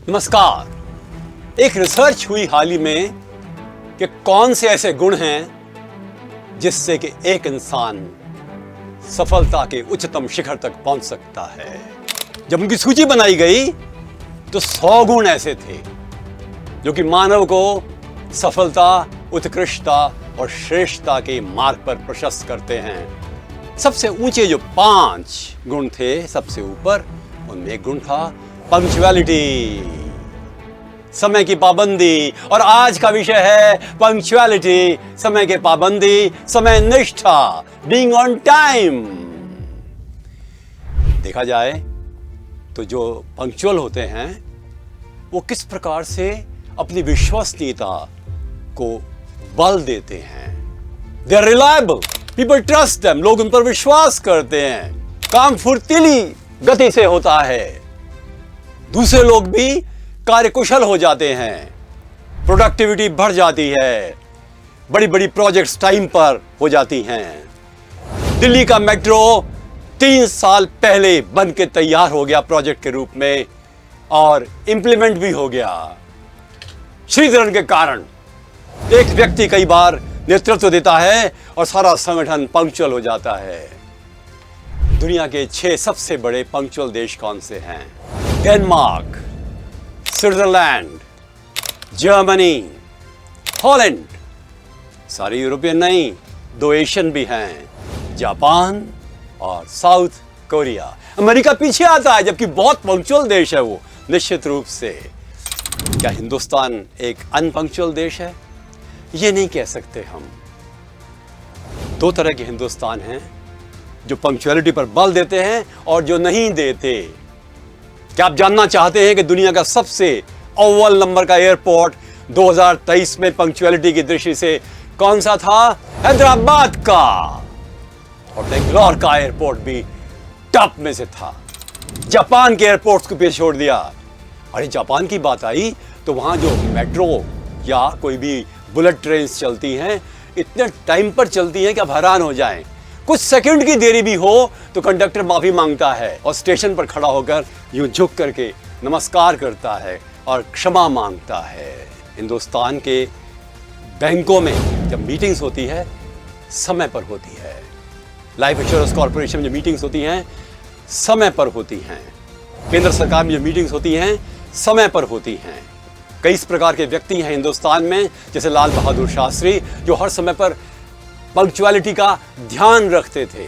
नमस्कार। एक रिसर्च हुई हाल ही में कि कौन से ऐसे गुण हैं जिससे कि एक इंसान सफलता के उच्चतम शिखर तक पहुंच सकता है। जब उनकी सूची बनाई गई तो 100 गुण ऐसे थे जो कि मानव को सफलता, उत्कृष्टता और श्रेष्ठता के मार्ग पर प्रशस्त करते हैं। सबसे ऊंचे जो 5 गुण थे, सबसे ऊपर उनमें एक गुण था पंक्चुअलिटी, समय की पाबंदी। और आज का विषय है पंक्चुअलिटी, समय की पाबंदी, समय निष्ठा, बीइंग ऑन टाइम। देखा जाए तो जो पंक्चुअल होते हैं वो किस प्रकार से अपनी विश्वसनीयता को बल देते हैं। They are reliable, people trust them, लोग उन पर विश्वास करते हैं। काम फुर्तीली गति से होता है, दूसरे लोग भी कार्यकुशल हो जाते हैं, प्रोडक्टिविटी बढ़ जाती है, बड़ी बड़ी प्रोजेक्ट्स टाइम पर हो जाती हैं। दिल्ली का मेट्रो 3 साल पहले बन के तैयार हो गया प्रोजेक्ट के रूप में और इंप्लीमेंट भी हो गया। श्रीधरन के कारण एक व्यक्ति कई बार नेतृत्व देता है और सारा संगठन पंक्चुअल हो जाता है। दुनिया के 6 सबसे बड़े पंक्चुअल देश कौन से हैं? Denmark, Switzerland, Germany, Holland. सारे यूरोपियन नहीं, 2 एशियन भी हैं, जापान और साउथ कोरिया। अमेरिका पीछे आता है जबकि बहुत पंक्चुअल देश है वो, निश्चित रूप से। क्या हिंदुस्तान एक अनपंक्चुअल देश है? ये नहीं कह सकते हम। 2 तरह के हिंदुस्तान हैं, जो पंक्चुअलिटी पर बल देते हैं और जो नहीं देते। क्या आप जानना चाहते हैं कि दुनिया का सबसे अव्वल नंबर का एयरपोर्ट 2023 में पंक्चुअलिटी की दृष्टि से कौन सा था? हैदराबाद का। और बेंगलोर का एयरपोर्ट भी टॉप में से था। जापान के एयरपोर्ट्स को पीछे छोड़ दिया। अरे जापान की बात आई तो वहां जो मेट्रो या कोई भी बुलेट ट्रेन चलती हैं, इतने टाइम पर चलती हैं कि आप हैरान हो जाएं। कुछ सेकंड की देरी भी हो तो कंडक्टर माफी मांगता है और स्टेशन पर खड़ा होकर यूं झुक करके नमस्कार करता है और क्षमा मांगता है। हिंदुस्तान के बैंकों में जब मीटिंग्स होती है समय पर होती है। लाइफ इंश्योरेंस कॉर्पोरेशन में जो मीटिंग्स होती हैं समय पर होती हैं। केंद्र सरकार में जो मीटिंग्स होती हैं समय पर होती हैं। कई इस प्रकार के व्यक्ति हैं हिंदुस्तान में, जैसे लाल बहादुर शास्त्री, जो हर समय पर पंक्चुअलिटी का ध्यान रखते थे।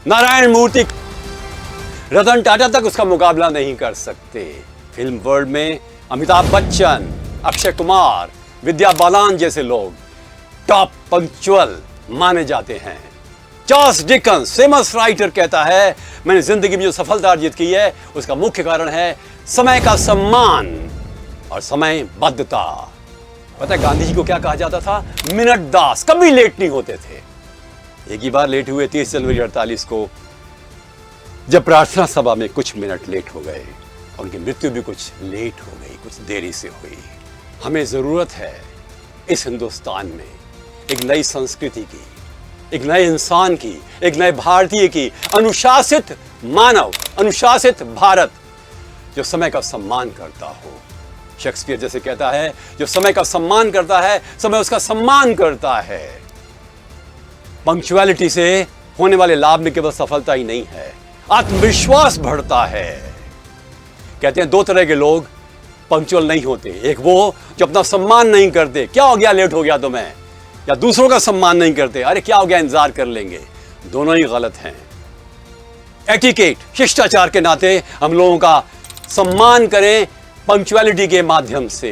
नारायण मूर्ति, रतन टाटा तक उसका मुकाबला नहीं कर सकते। फिल्म वर्ल्ड में अमिताभ बच्चन, अक्षय कुमार, विद्या बालन जैसे लोग टॉप पंक्चुअल माने जाते हैं। चार्ल्स डिकन्स, फेमस राइटर, कहता है मैंने जिंदगी में जो सफलता अर्जित की है उसका मुख्य कारण है समय का सम्मान और समयबद्धता। पता है गांधी जी को क्या कहा जाता था? मिनट दास, कभी लेट नहीं होते थे। एक ही बार लेट हुए 30 जनवरी 48 को, जब प्रार्थना सभा में कुछ मिनट लेट हो गए। उनकी मृत्यु भी कुछ लेट हो गई, कुछ देरी से हुई। हमें जरूरत है इस हिंदुस्तान में एक नई संस्कृति की, एक नए इंसान की, एक नए भारतीय की, अनुशासित मानव, अनुशासित भारत जो समय का सम्मान करता हो। शेक्सपियर जैसे कहता है, जो समय का सम्मान करता है समय उसका सम्मान करता है। पंक्चुअलिटी से होने वाले लाभ में केवल सफलता ही नहीं है, आत्मविश्वास बढ़ता है। कहते हैं 2 तरह के लोग पंक्चुअल नहीं होते। एक वो जो अपना सम्मान नहीं करते, क्या हो गया लेट हो गया तो मैं, या दूसरों का सम्मान नहीं करते, अरे क्या हो गया इंतजार कर लेंगे। दोनों ही गलत हैं। एटिकेट, शिष्टाचार के नाते हम लोगों का सम्मान करें पंक्चुअलिटी के माध्यम से।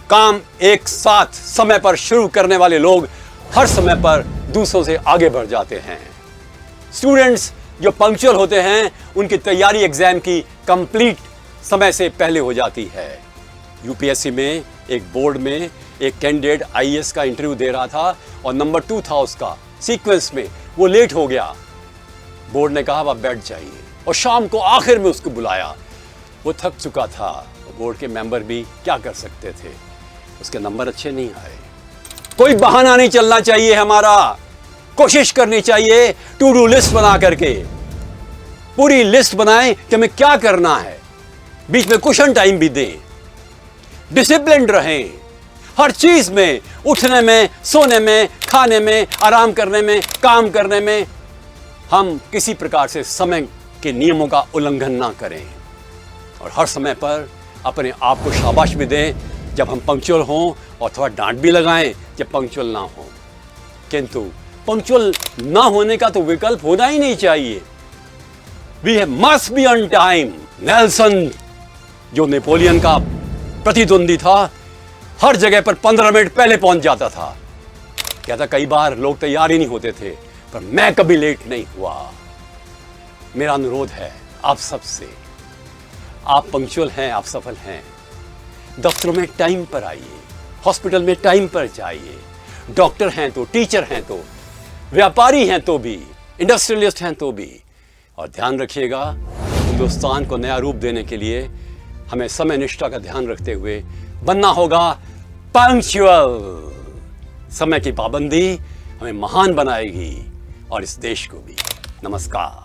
काम एक साथ समय पर शुरू करने वाले लोग हर समय पर दूसरों से आगे बढ़ जाते हैं। स्टूडेंट्स जो पंक्चुअल होते हैं उनकी तैयारी एग्जाम की कंप्लीट समय से पहले हो जाती है। यूपीएससी में एक बोर्ड में एक कैंडिडेट आईएएस का इंटरव्यू दे रहा था और नंबर 2 था उसका सीक्वेंस में, वो लेट हो गया। बोर्ड ने कहा आप बैठ जाइए और शाम को आखिर में उसको बुलाया। वो थक चुका था, बोर्ड के मेंबर भी क्या कर सकते थे, उसके नंबर अच्छे नहीं आए। कोई बहाना नहीं चलना चाहिए हमारा, कोशिश करनी चाहिए टू डू लिस्ट बना करके। पूरी लिस्ट बनाएं कि हमें क्या करना है। बीच में कुशन टाइम भी दें, डिसिप्लिन्ड रहें हर चीज में, उठने में, सोने में, खाने में, आराम करने में, काम करने में। हम किसी प्रकार से समय के नियमों का उल्लंघन ना करें और हर समय पर अपने आप को शाबाश भी दें जब हम पंक्चुअल हों और थोड़ा डांट भी लगाएं जब पंक्चुअल ना हो। किंतु पंक्चुअल ना होने का तो विकल्प होना ही नहीं चाहिए। We must be on time. Nelson, जो नेपोलियन का प्रतिद्वंदी था, हर जगह पर 15 मिनट पहले पहुंच जाता था। कहता कई बार लोग तैयार ही नहीं होते थे, पर मैं कभी लेट नहीं हुआ। मेरा अनुरोध है आप सबसे, आप पंक्चुअल हैं, आप सफल हैं। दफ्तरों में टाइम पर आइए, हॉस्पिटल में टाइम पर जाइए। डॉक्टर हैं तो, टीचर हैं तो, व्यापारी हैं तो भी, इंडस्ट्रियलिस्ट हैं तो भी। और ध्यान रखिएगा, हिंदुस्तान को नया रूप देने के लिए हमें समय निष्ठा का ध्यान रखते हुए बनना होगा पंक्चुअल। समय की पाबंदी हमें महान बनाएगी और इस देश को भी। नमस्कार।